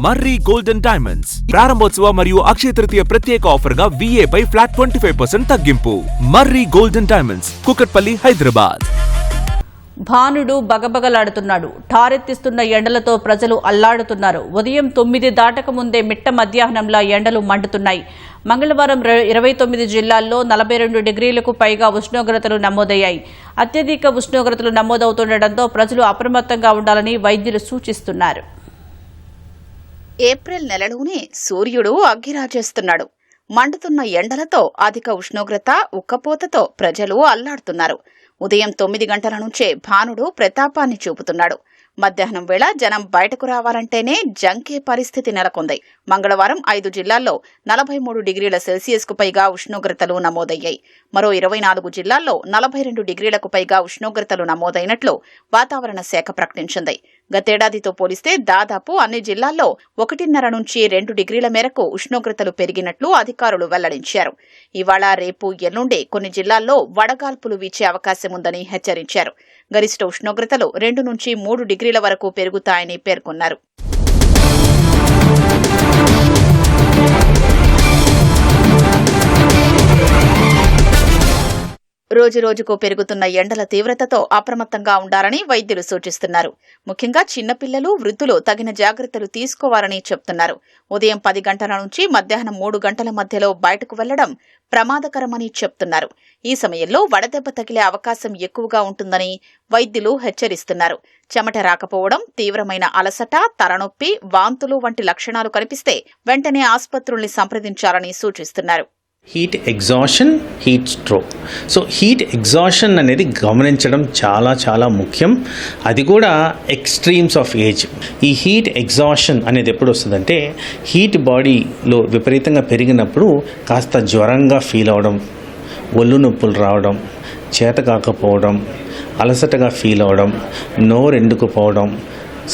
మర్రి golden diamonds ప్రారంభోత్సవ మరియు అక్షయ తృతీయ ప్రత్యేక ఆఫర్ గా VA పై ఫ్లాట్ 25% తగ్గింపు. మర్రి గోల్డెన్ డైమండ్స్, కుకట్పల్లి, హైదరాబాద్. భానుడు బగబగలాడుతున్నాడు. ఠారెత్తిస్తున్న ఎండలతో ప్రజలు అల్లాడుతున్నారు. ఉదయం 9 దాటక ముందే మిట్ట మధ్యాహ్నంలా ఎండలు మండుతున్నాయి. మంగళవారం 29 జిల్లాల్లో 42 డిగ్రీలకు పైగా ఉష్ణోగ్రతలు నమోదయ్యాయి. అత్యధిక ఉష్ణోగ్రతలు నమోదవుతుండటంతో ప్రజలు అప్రమత్తంగా ఉండాలని వైద్యులు సూచిస్తున్నారు. ఏప్రిల్ నెలలోనే సూర్యుడు అగ్గిరాజేస్తున్నాడు. మండుతున్న ఎండలతో అధిక ఉష్ణోగ్రత, ఉక్కపోతతో ప్రజలు అల్లాడుతున్నారు. ఉదయం 9 గంటల నుంచే భానుడు ప్రతాపాన్ని చూపుతున్నాడు. మధ్యాహ్నం వేళ జనం బయటకు రావాలంటేనే జంకే పరిస్థితి నెలకొంది. మంగళవారం 5 జిల్లాల్లో 43 డిగ్రీల సెల్సియస్కు పైగా ఉష్ణోగ్రతలు నమోదయ్యాయి. మరో 24 జిల్లాల్లో 42 డిగ్రీలకు పైగా ఉష్ణోగ్రతలు నమోదైనట్లు వాతావరణ శాఖ ప్రకటించింది. గతేడాదితో పోలిస్తే దాదాపు అన్ని జిల్లాల్లో 1.5 నుంచి 2 డిగ్రీల మేరకు ఉష్ణోగ్రతలు పెరిగినట్లు అధికారులు వెల్లడించారు. ఇవాళ, రేపు, ఎల్లుండి కొన్ని జిల్లాల్లో వడగాల్పులు వీచే అవకాశం ఉందని హెచ్చరించారు. గరిష్ట ఉష్ణోగ్రతలు 2 నుంచి 3 డిగ్రీల వరకు పెరుగుతాయని పేర్కొన్నారు. రోజురోజుకు పెరుగుతున్న ఎండల తీవ్రతతో అప్రమత్తంగా ఉండాలని వైద్యులు సూచిస్తున్నారు. ముఖ్యంగా చిన్నపిల్లలు, వృద్ధులు తగిన జాగ్రత్తలు తీసుకోవాలని చెప్తున్నారు. ఉదయం 10 గంటల నుంచి మధ్యాహ్నం 3 గంటల మధ్యలో బయటకు వెళ్లడం ప్రమాదకరమని చెప్తున్నారు. ఈ సమయంలో వడదెబ్బ తగిలే అవకాశం ఎక్కువగా ఉంటుందని వైద్యులు హెచ్చరిస్తున్నారు. చెమట రాకపోవడం, తీవ్రమైన అలసట, తలనొప్పి, వాంతులు వంటి లక్షణాలు కనిపిస్తే వెంటనే ఆసుపత్రుల్ని సంప్రదించాలని సూచిస్తున్నారు. Heat exhaustion, heat stroke. So heat exhaustion అనేది గమనించడం చాలా చాలా ముఖ్యం. అది కూడా ఎక్స్ట్రీమ్స్ ఆఫ్ ఏజ్. ఈ హీట్ ఎగ్జాషన్ అనేది ఎప్పుడు వస్తుందంటే, హీట్ బాడీలో విపరీతంగా పెరిగినప్పుడు కాస్త జ్వరంగా ఫీల్ అవడం, ఒళ్ళు నొప్పులు రావడం, చేత కాకపోవడం, అలసటగా ఫీల్ అవడం, నోరు ఎండుకుపోవడం,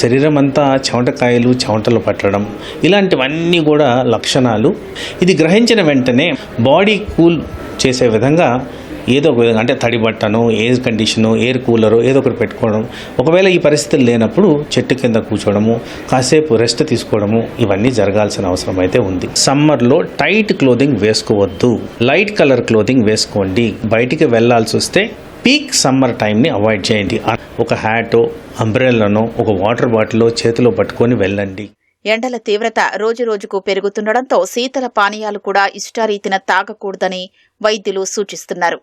శరీరం అంతా చెమటలు పట్టడం, ఇలాంటివన్నీ కూడా లక్షణాలు. ఇది గ్రహించిన వెంటనే బాడీ కూల్ చేసే విధంగా ఏదో ఒక విధంగా, అంటే తడి బట్టను, ఎయిర్ కండిషను, ఎయిర్ కూలరు ఏదో ఒకటి పెట్టుకోవడం. ఒకవేళ ఈ పరిస్థితులు లేనప్పుడు చెట్టు కింద కూర్చోవడము, కాసేపు రెస్ట్ తీసుకోవడము, ఇవన్నీ జరగాల్సిన అవసరం అయితే ఉంది. సమ్మర్లో టైట్ క్లోదింగ్ వేసుకోవద్దు, లైట్ కలర్ క్లోదింగ్ వేసుకోండి. బయటికి వెళ్లాల్సి వస్తే పీక్ సమ్మర్ టైంని అవాయిడ్ చేయండి. ఒక హ్యాటో, అంబ్రెల్లానో, ఒక వాటర్ బాటిల్ చేతిలో పట్టుకొని వెళ్ళండి. ఎండల తీవ్రత రోజురోజుకు పెరుగుతుండటంతో శీతల పానీయాలు కూడా ఇష్టారీతిన తాగకూడదని వైద్యులు సూచిస్తున్నారు.